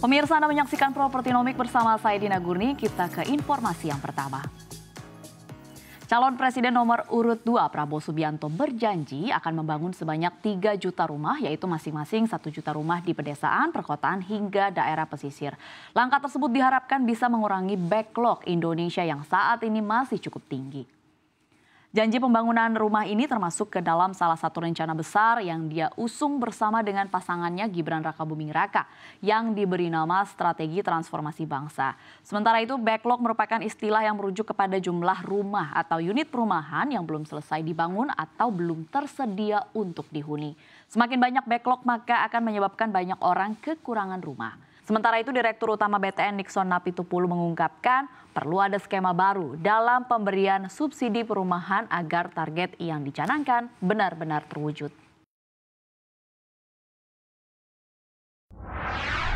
Pemirsa, Anda menyaksikan Propertinomik bersama saya Dina Gurni. Kita ke informasi yang pertama. Calon Presiden nomor urut 2 Prabowo Subianto berjanji akan membangun sebanyak 3 juta rumah, yaitu masing-masing 1 juta rumah di pedesaan, perkotaan hingga daerah pesisir. Langkah tersebut diharapkan bisa mengurangi backlog Indonesia yang saat ini masih cukup tinggi. Janji pembangunan rumah ini termasuk ke dalam salah satu rencana besar yang dia usung bersama dengan pasangannya Gibran Rakabuming Raka yang diberi nama Strategi Transformasi Bangsa. Sementara itu backlog merupakan istilah yang merujuk kepada jumlah rumah atau unit perumahan yang belum selesai dibangun atau belum tersedia untuk dihuni. Semakin banyak backlog maka akan menyebabkan banyak orang kekurangan rumah. Sementara itu Direktur Utama BTN Nixon Napitupulu mengungkapkan perlu ada skema baru dalam pemberian subsidi perumahan agar target yang dicanangkan benar-benar terwujud.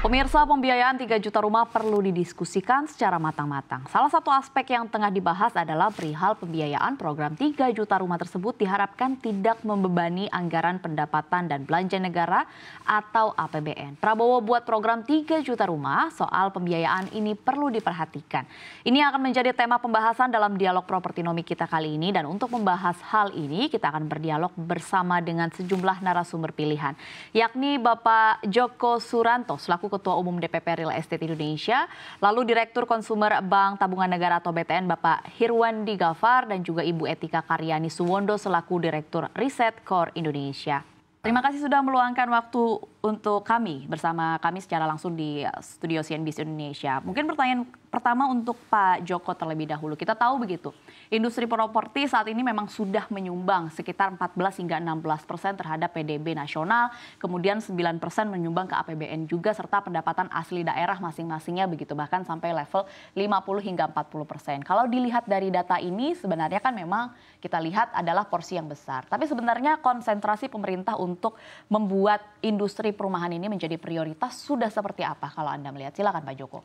Pemirsa, pembiayaan 3 juta rumah perlu didiskusikan secara matang-matang. Salah satu aspek yang tengah dibahas adalah perihal pembiayaan program 3 juta rumah tersebut diharapkan tidak membebani anggaran pendapatan dan belanja negara atau APBN. Prabowo buat program 3 juta rumah, soal pembiayaan ini perlu diperhatikan. Ini akan menjadi tema pembahasan dalam dialog Propertinomik kita kali ini, dan untuk membahas hal ini kita akan berdialog bersama dengan sejumlah narasumber pilihan, yakni Bapak Joko Suranto selaku Ketua Umum DPP Real Estate Indonesia, lalu Direktur Konsumer Bank Tabungan Negara atau BTN Bapak Hirwandi Gafar, dan juga Ibu Etika Karyani Suwondo selaku Direktur Riset Core Indonesia. Terima kasih sudah meluangkan waktu untuk kami bersama kami secara langsung di studio CNBC Indonesia. Mungkin pertanyaan pertama untuk Pak Joko terlebih dahulu. Kita tahu begitu, industri properti saat ini memang sudah menyumbang sekitar 14 hingga 16% terhadap PDB nasional, kemudian 9% menyumbang ke APBN juga, serta pendapatan asli daerah masing-masingnya begitu, bahkan sampai level 50 hingga 40%. Kalau dilihat dari data ini sebenarnya kan memang kita lihat adalah porsi yang besar. Tapi sebenarnya konsentrasi pemerintah untuk membuat industri perumahan ini menjadi prioritas sudah seperti apa kalau Anda melihat? Silakan Pak Joko.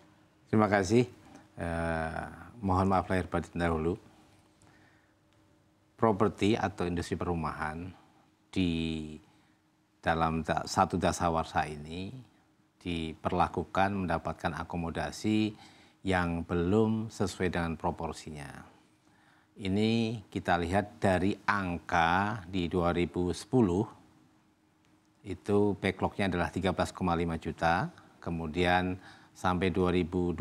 Terima kasih. Mohon maaf lahir batin dahulu. Properti atau industri perumahan di dalam satu dasawarsa ini diperlakukan mendapatkan akomodasi yang belum sesuai dengan proporsinya. Ini kita lihat dari angka di 2010 itu backlognya adalah 13,5 juta, kemudian sampai 2020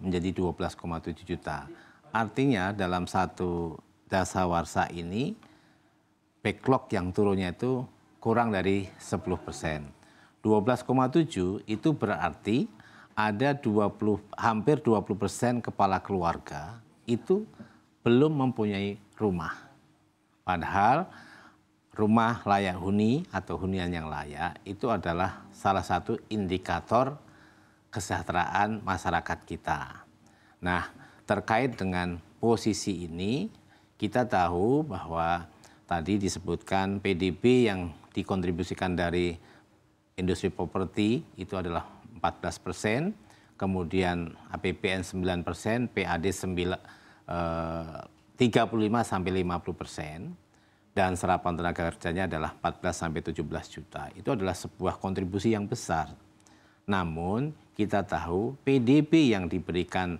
menjadi 12,7 juta. Artinya dalam satu dasawarsa ini backlog yang turunnya itu kurang dari 10%. 12,7 itu berarti ada hampir 20% kepala keluarga itu belum mempunyai rumah. Padahal rumah layak huni atau hunian yang layak itu adalah salah satu indikator kesejahteraan masyarakat kita. Nah, terkait dengan posisi ini, kita tahu bahwa tadi disebutkan PDB yang dikontribusikan dari industri properti itu adalah 14%, kemudian APBN 9%, PAD 35-50%, dan serapan tenaga kerjanya adalah 14-17 juta. Itu adalah sebuah kontribusi yang besar. Namun kita tahu PDB yang diberikan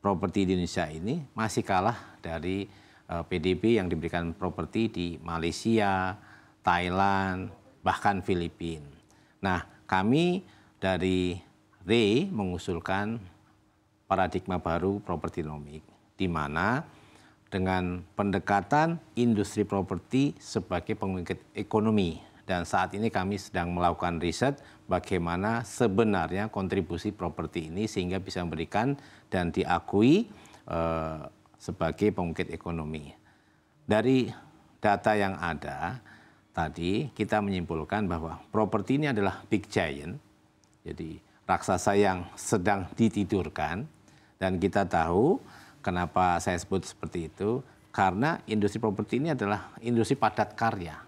properti di Indonesia ini masih kalah dari PDB yang diberikan properti di Malaysia, Thailand, bahkan Filipina. Nah, kami dari RE mengusulkan paradigma baru Propertinomik, di mana dengan pendekatan industri properti sebagai pengungkit ekonomi. Dan saat ini kami sedang melakukan riset bagaimana sebenarnya kontribusi properti ini sehingga bisa memberikan dan diakui sebagai pengungkit ekonomi. Dari data yang ada, tadi kita menyimpulkan bahwa properti ini adalah big giant, jadi raksasa yang sedang ditidurkan. Dan kita tahu kenapa saya sebut seperti itu, karena industri properti ini adalah industri padat karya.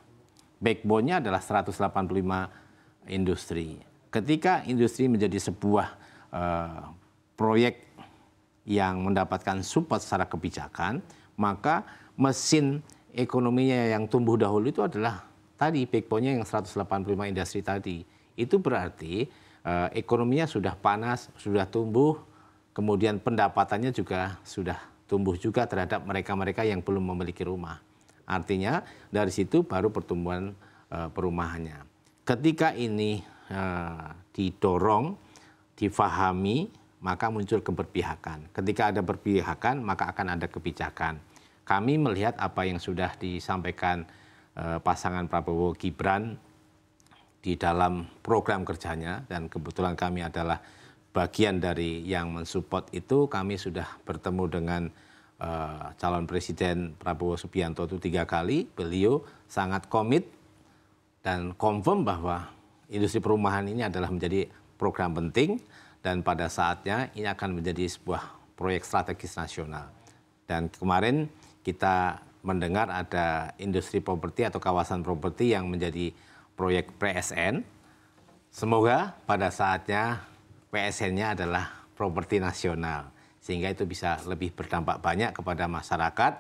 Backbone-nya adalah 185 industri. Ketika industri menjadi sebuah proyek yang mendapatkan support secara kebijakan, maka mesin ekonominya yang tumbuh dahulu itu adalah tadi backbone-nya yang 185 industri tadi. Itu berarti ekonominya sudah panas, sudah tumbuh, kemudian pendapatannya juga sudah tumbuh juga terhadap mereka-mereka yang belum memiliki rumah. Artinya dari situ baru pertumbuhan perumahannya. Ketika ini didorong, difahami, maka muncul keberpihakan. Ketika ada berpihakan, maka akan ada kebijakan. Kami melihat apa yang sudah disampaikan pasangan Prabowo Gibran di dalam program kerjanya, dan kebetulan kami adalah bagian dari yang mensupport itu. Kami sudah bertemu dengan calon presiden Prabowo Subianto itu 3 kali. Beliau sangat komit dan confirm bahwa industri perumahan ini adalah menjadi program penting dan pada saatnya ini akan menjadi sebuah proyek strategis nasional. Dan kemarin kita mendengar ada industri properti atau kawasan properti yang menjadi proyek PSN. Semoga pada saatnya PSN-nya adalah properti nasional, sehingga itu bisa lebih berdampak banyak kepada masyarakat.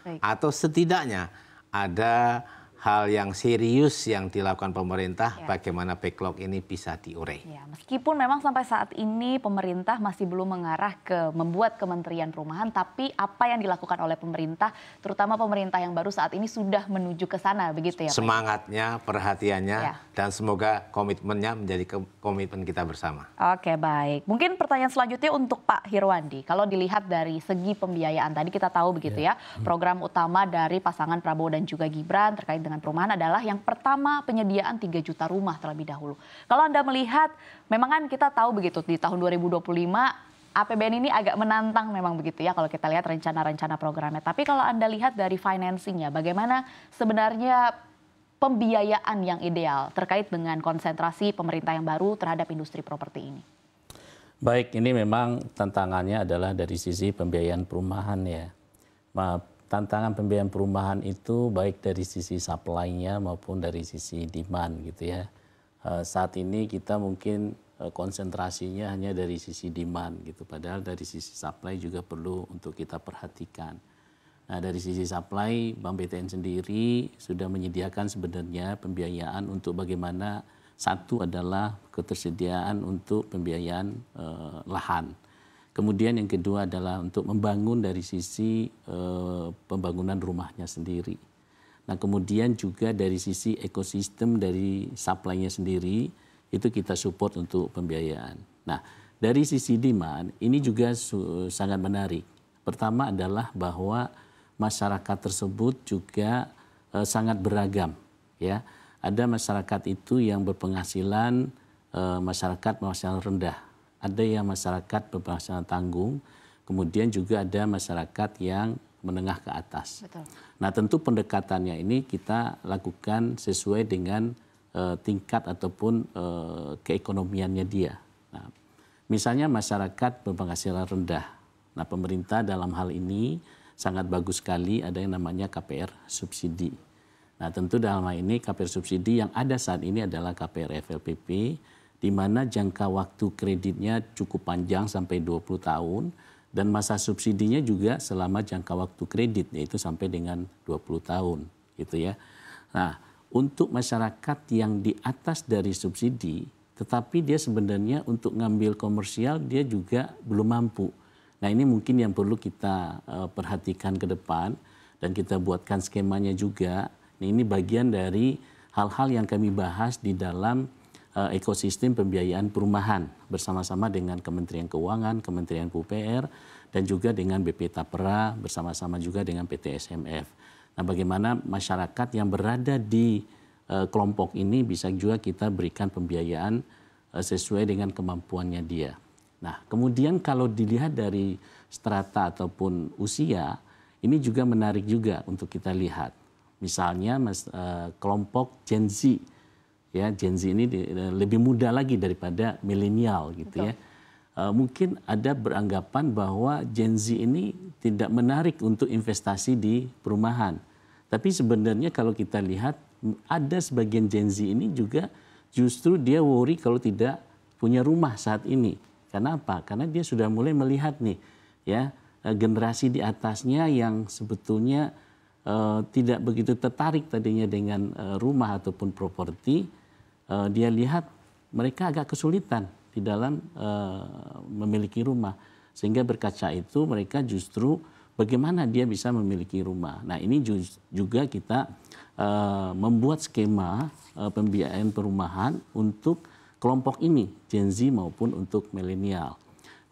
Baik. Atau setidaknya ada hal yang serius yang dilakukan pemerintah, bagaimana backlog ini bisa diurai. Ya, meskipun memang sampai saat ini pemerintah masih belum mengarah ke membuat Kementerian Perumahan, tapi apa yang dilakukan oleh pemerintah, terutama pemerintah yang baru saat ini sudah menuju ke sana, begitu ya Pak? Semangatnya, perhatiannya, dan semoga komitmennya menjadi komitmen kita bersama. Oke, baik. Mungkin pertanyaan selanjutnya untuk Pak Hirwandi. Kalau dilihat dari segi pembiayaan, tadi kita tahu begitu ya, program utama dari pasangan Prabowo dan juga Gibran terkait dengan perumahan adalah yang pertama penyediaan 3 juta rumah terlebih dahulu. Kalau Anda melihat, memang kan kita tahu begitu di tahun 2025 APBN ini agak menantang memang begitu ya kalau kita lihat rencana-rencana programnya. Tapi kalau Anda lihat dari financingnya, bagaimana sebenarnya pembiayaan yang ideal terkait dengan konsentrasi pemerintah yang baru terhadap industri properti ini? Baik, ini memang tantangannya adalah dari sisi pembiayaan perumahan ya. Tantangan pembiayaan perumahan itu baik dari sisi supply-nya maupun dari sisi demand gitu ya. Saat ini kita mungkin konsentrasinya hanya dari sisi demand gitu, padahal dari sisi supply juga perlu untuk kita perhatikan. Nah, dari sisi supply, Bank BTN sendiri sudah menyediakan sebenarnya pembiayaan untuk bagaimana satu adalah ketersediaan untuk pembiayaan lahan. Kemudian yang kedua adalah untuk membangun dari sisi pembangunan rumahnya sendiri. Nah, kemudian juga dari sisi ekosistem dari supply-nya sendiri itu kita support untuk pembiayaan. Nah, dari sisi demand ini juga sangat menarik. Pertama adalah bahwa masyarakat tersebut juga sangat beragam ya. Ada masyarakat itu yang berpenghasilan masyarakat rendah. Ada yang masyarakat berpenghasilan tanggung, kemudian juga ada masyarakat yang menengah ke atas. Betul. Nah, tentu pendekatannya ini kita lakukan sesuai dengan tingkat ataupun keekonomiannya dia. Nah, misalnya masyarakat berpenghasilan rendah. Nah, pemerintah dalam hal ini sangat bagus sekali ada yang namanya KPR subsidi. Nah, tentu dalam hal ini KPR subsidi yang ada saat ini adalah KPR FLPP, di mana jangka waktu kreditnya cukup panjang sampai 20 tahun dan masa subsidinya juga selama jangka waktu kredit yaitu sampai dengan 20 tahun gitu ya. Nah, untuk masyarakat yang di atas dari subsidi tetapi dia sebenarnya untuk ngambil komersial dia juga belum mampu. Nah, ini mungkin yang perlu kita perhatikan ke depan dan kita buatkan skemanya juga. Nah, ini bagian dari hal-hal yang kami bahas di dalam ekosistem pembiayaan perumahan bersama-sama dengan Kementerian Keuangan, Kementerian PUPR, dan juga dengan BP Tapera bersama-sama juga dengan PT SMF. Nah, bagaimana masyarakat yang berada di kelompok ini bisa juga kita berikan pembiayaan sesuai dengan kemampuannya dia. Nah, kemudian kalau dilihat dari strata ataupun usia, ini juga menarik juga untuk kita lihat. Misalnya kelompok Gen Z. Ya, Gen Z ini lebih muda lagi daripada milenial gitu. Betul. Ya. Mungkin ada beranggapan bahwa Gen Z ini tidak menarik untuk investasi di perumahan. Tapi sebenarnya kalau kita lihat ada sebagian Gen Z ini juga justru dia worry kalau tidak punya rumah saat ini. Karena apa? Karena dia sudah mulai melihat nih ya generasi di atasnya yang sebetulnya tidak begitu tertarik tadinya dengan rumah ataupun properti. Dia lihat mereka agak kesulitan di dalam memiliki rumah. Sehingga berkaca itu mereka justru bagaimana dia bisa memiliki rumah. Nah ini juga kita membuat skema pembiayaan perumahan untuk kelompok ini, Gen Z maupun untuk milenial.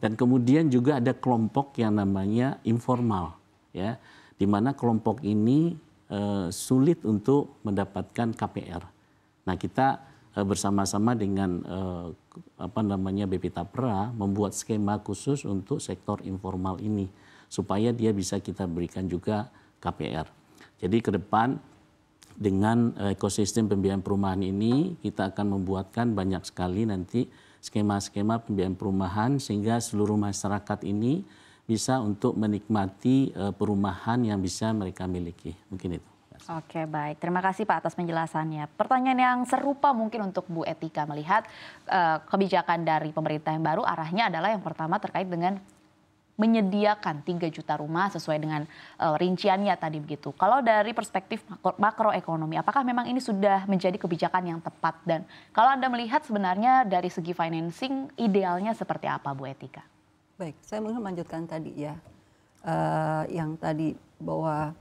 Dan kemudian juga ada kelompok yang namanya informal, ya, di mana kelompok ini sulit untuk mendapatkan KPR. Nah kita bersama-sama dengan BP Tapra membuat skema khusus untuk sektor informal ini supaya dia bisa kita berikan juga KPR. Jadi ke depan dengan ekosistem pembiayaan perumahan ini kita akan membuatkan banyak sekali nanti skema-skema pembiayaan perumahan sehingga seluruh masyarakat ini bisa untuk menikmati perumahan yang bisa mereka miliki. Mungkin itu. Oke, baik. Terima kasih Pak atas penjelasannya. Pertanyaan yang serupa mungkin untuk Bu Etika melihat kebijakan dari pemerintah yang baru arahnya adalah yang pertama terkait dengan menyediakan 3 juta rumah sesuai dengan rinciannya tadi begitu. Kalau dari perspektif makroekonomi, apakah memang ini sudah menjadi kebijakan yang tepat? Dan kalau Anda melihat sebenarnya dari segi financing idealnya seperti apa Bu Etika? Baik, saya mungkin melanjutkan tadi ya. Yang tadi bahwa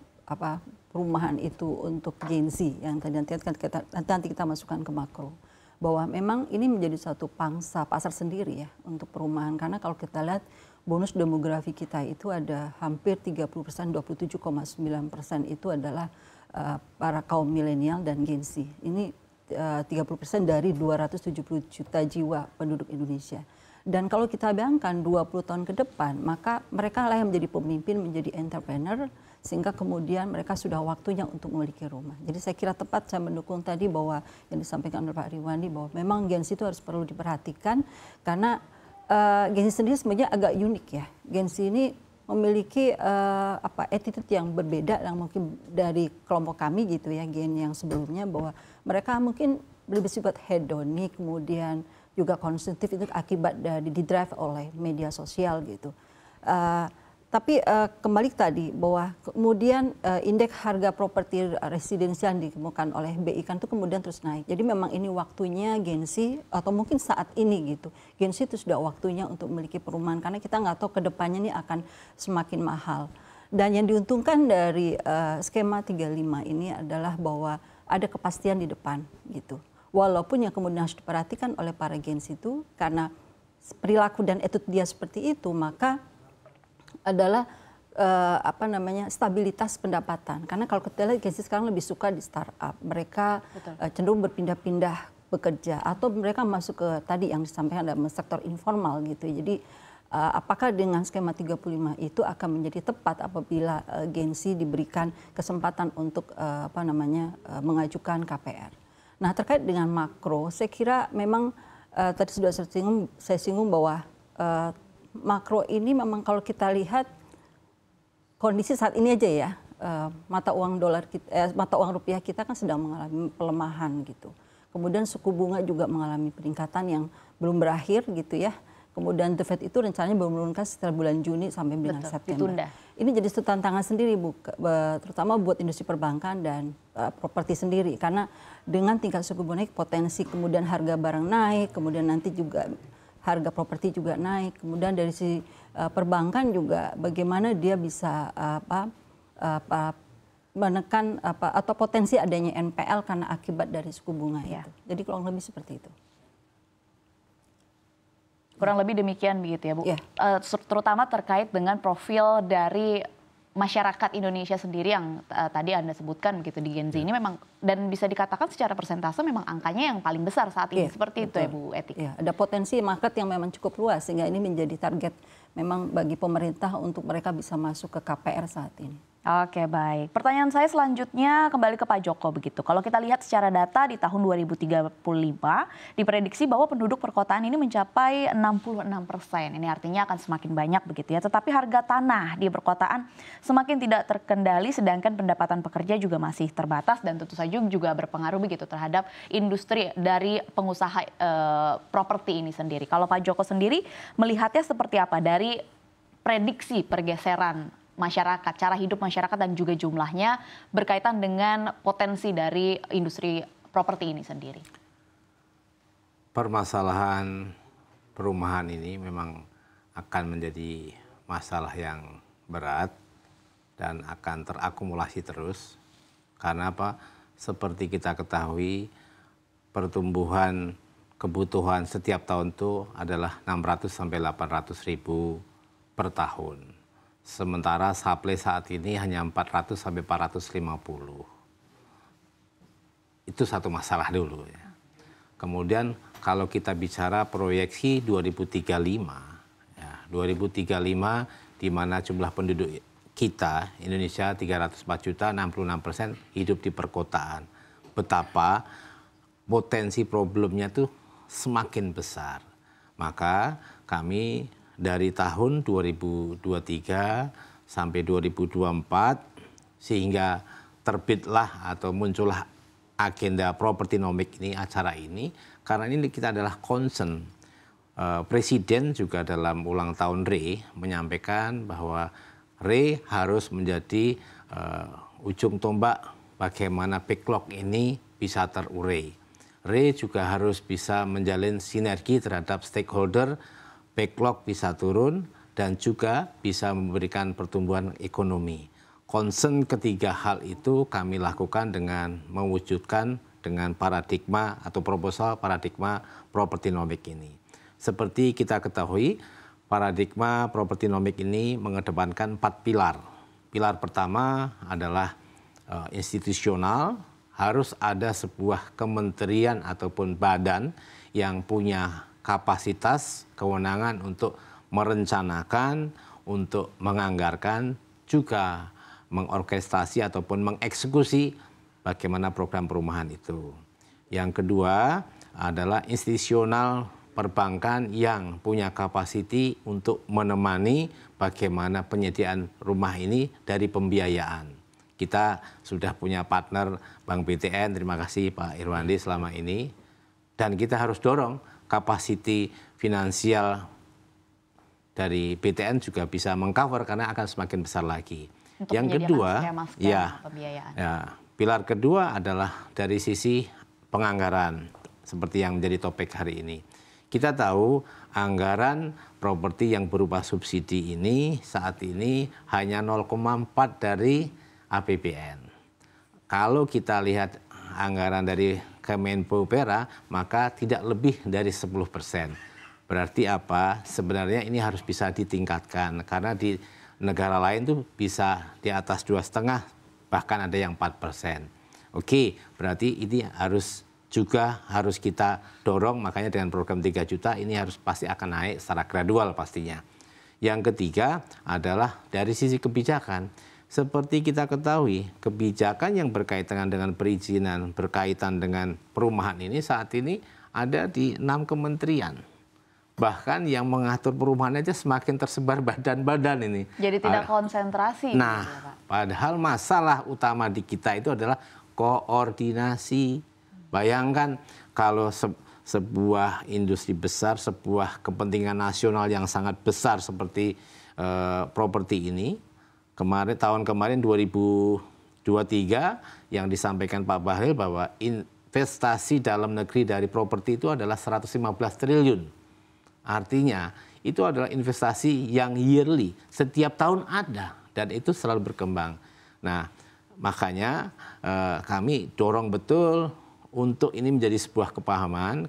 perumahan itu untuk Gen Z yang tadi nanti kita masukkan ke makro. Bahwa memang ini menjadi satu pangsa pasar sendiri ya untuk perumahan. Karena kalau kita lihat bonus demografi kita itu ada hampir 30%, 27,9% itu adalah para kaum milenial dan Gen Z. Ini 30% dari 270 juta jiwa penduduk Indonesia. Dan kalau kita bayangkan 20 tahun ke depan, maka mereka lah yang menjadi pemimpin, menjadi entrepreneur, sehingga kemudian mereka sudah waktunya untuk memiliki rumah. Jadi saya kira tepat saya mendukung tadi bahwa yang disampaikan oleh Pak Riwandi bahwa memang Gen Z itu harus perlu diperhatikan karena Gen Z sendiri sebenarnya agak unik ya. Gen Z ini memiliki attitude yang berbeda yang mungkin dari kelompok kami gitu ya, gen yang sebelumnya bahwa mereka mungkin lebih bersifat hedonik, kemudian juga konsumtif itu akibat dari didrive oleh media sosial gitu. Tapi kembali tadi bahwa kemudian indeks harga properti residensial yang ditemukan oleh BI kan itu kemudian terus naik. Jadi memang ini waktunya Gen Z atau mungkin saat ini gitu. Gen Z itu sudah waktunya untuk memiliki perumahan karena kita nggak tahu kedepannya ini akan semakin mahal. Dan yang diuntungkan dari skema 35 ini adalah bahwa ada kepastian di depan gitu. Walaupun yang kemudian harus diperhatikan oleh para Gen Z itu karena perilaku dan attitude dia seperti itu maka adalah stabilitas pendapatan. Karena kalau kita lihat Gen Z sekarang lebih suka di startup, mereka cenderung berpindah-pindah bekerja atau mereka masuk ke tadi yang disampaikan dalam sektor informal gitu. Jadi apakah dengan skema 35 itu akan menjadi tepat apabila Gen Z diberikan kesempatan untuk mengajukan KPR. Nah terkait dengan makro, saya kira memang tadi sudah saya singgung bahwa makro ini memang kalau kita lihat kondisi saat ini aja ya, mata uang rupiah kita kan sedang mengalami pelemahan gitu. Kemudian suku bunga juga mengalami peningkatan yang belum berakhir gitu ya. Kemudian The Fed itu rencananya baru menurunkan setelah bulan Juni sampai bulan September. Ditunda. ini jadi satu tantangan sendiri Bu, terutama buat industri perbankan dan properti sendiri, karena dengan tingkat suku bunga naik potensi kemudian harga barang naik, kemudian nanti juga harga properti juga naik, kemudian dari si perbankan juga bagaimana dia bisa menekan atau potensi adanya NPL karena akibat dari suku bunga itu. Jadi kurang lebih seperti itu. Kurang lebih demikian begitu ya Bu. Yeah. Terutama terkait dengan profil dari masyarakat Indonesia sendiri yang tadi Anda sebutkan begitu di Gen Z ini memang, dan bisa dikatakan secara persentase memang angkanya yang paling besar saat ini, seperti itu ya Bu Etik. Yeah. Ada potensi market yang memang cukup luas sehingga ini menjadi target memang bagi pemerintah untuk mereka bisa masuk ke KPR saat ini. Oke, baik. Pertanyaan saya selanjutnya kembali ke Pak Joko begitu. Kalau kita lihat secara data di tahun 2035 diprediksi bahwa penduduk perkotaan ini mencapai 66%. Ini artinya akan semakin banyak begitu ya. Tetapi harga tanah di perkotaan semakin tidak terkendali, sedangkan pendapatan pekerja juga masih terbatas dan tentu saja juga berpengaruh begitu terhadap industri dari pengusaha properti ini sendiri. Kalau Pak Joko sendiri melihatnya seperti apa dari prediksi pergeseran masyarakat, cara hidup masyarakat dan juga jumlahnya berkaitan dengan potensi dari industri properti ini sendiri? Permasalahan perumahan ini memang akan menjadi masalah yang berat dan akan terakumulasi terus. Karena apa? Seperti kita ketahui, pertumbuhan kebutuhan setiap tahun itu adalah 600 sampai 800 ribu per tahun. Sementara supply saat ini hanya 400 sampai 450. Itu satu masalah dulu ya. Kemudian kalau kita bicara proyeksi 2035, ya, 2035 di mana jumlah penduduk kita Indonesia 304 juta, 66% hidup di perkotaan. Betapa potensi problemnya tuh semakin besar. Maka kami dari tahun 2023 sampai 2024 sehingga terbitlah atau muncullah agenda Propertinomic ini, acara ini, karena ini kita adalah concern. Presiden juga dalam ulang tahun RE menyampaikan bahwa RE harus menjadi ujung tombak bagaimana backlog ini bisa terurai. RE juga harus bisa menjalin sinergi terhadap stakeholder, backlog bisa turun dan juga bisa memberikan pertumbuhan ekonomi. Concern ketiga hal itu kami lakukan dengan mewujudkan dengan paradigma atau proposal paradigma Propertinomic ini. Seperti kita ketahui, paradigma Propertinomic ini mengedepankan 4 pilar. Pilar pertama adalah institusional, harus ada sebuah kementerian ataupun badan yang punya kapasitas, kewenangan untuk merencanakan, untuk menganggarkan, juga mengorkestrasi ataupun mengeksekusi bagaimana program perumahan itu. Yang kedua adalah institusional perbankan yang punya kapasiti untuk menemani bagaimana penyediaan rumah ini dari pembiayaan. Kita sudah punya partner Bank BTN, terima kasih Pak Irwandi selama ini. Dan kita harus dorong kapasiti finansial dari BTN juga bisa mengcover karena akan semakin besar lagi. Untuk yang kedua, pembiayaan. Pilar kedua adalah dari sisi penganggaran, seperti yang menjadi topik hari ini. Kita tahu anggaran properti yang berupa subsidi ini saat ini hanya 0,4 dari APBN. Kalau kita lihat anggaran dari Kemenpo Pera, maka tidak lebih dari 10%. Berarti apa? Sebenarnya ini harus bisa ditingkatkan karena di negara lain tuh bisa di atas 2,5, bahkan ada yang 4%. Oke, berarti ini harus kita dorong, makanya dengan program 3 juta ini harus pasti akan naik secara gradual pastinya. Yang ketiga adalah dari sisi kebijakan. Seperti kita ketahui, kebijakan yang berkaitan dengan perizinan, berkaitan dengan perumahan ini saat ini ada di 6 kementerian. Bahkan yang mengatur perumahan aja semakin tersebar badan-badan ini. Jadi tidak konsentrasi. Nah, gitu, Pak. padahal masalah utama di kita itu adalah koordinasi. Bayangkan kalau sebuah industri besar, sebuah kepentingan nasional yang sangat besar seperti properti ini, tahun kemarin 2023 yang disampaikan Pak Bahlil bahwa investasi dalam negeri dari properti itu adalah 115 triliun. Artinya itu adalah investasi yang yearly, setiap tahun ada dan itu selalu berkembang. Nah, makanya kami dorong betul untuk ini menjadi sebuah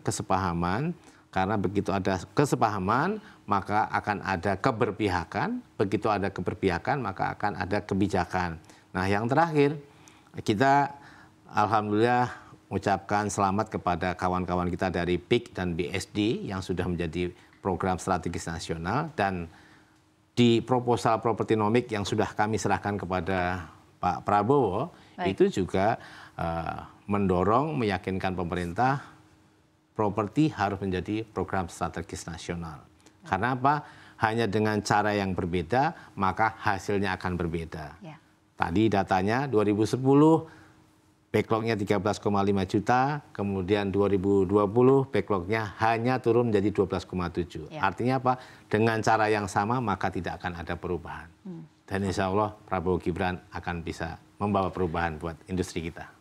kesepahaman, karena begitu ada kesepahaman, maka akan ada keberpihakan, begitu ada keberpihakan, maka akan ada kebijakan. Nah, yang terakhir, kita alhamdulillah ucapkan selamat kepada kawan-kawan kita dari PIK dan BSD yang sudah menjadi program strategis nasional, dan di proposal Propertinomic yang sudah kami serahkan kepada Pak Prabowo, itu juga mendorong, meyakinkan pemerintah properti harus menjadi program strategis nasional. Karena apa? Hanya dengan cara yang berbeda, maka hasilnya akan berbeda. Ya. Tadi datanya 2010 backlognya 13,5 juta, kemudian 2020 backlognya hanya turun menjadi 12,7. Ya. Artinya apa? Dengan cara yang sama maka tidak akan ada perubahan. Dan insya Allah Prabowo Gibran akan bisa membawa perubahan buat industri kita.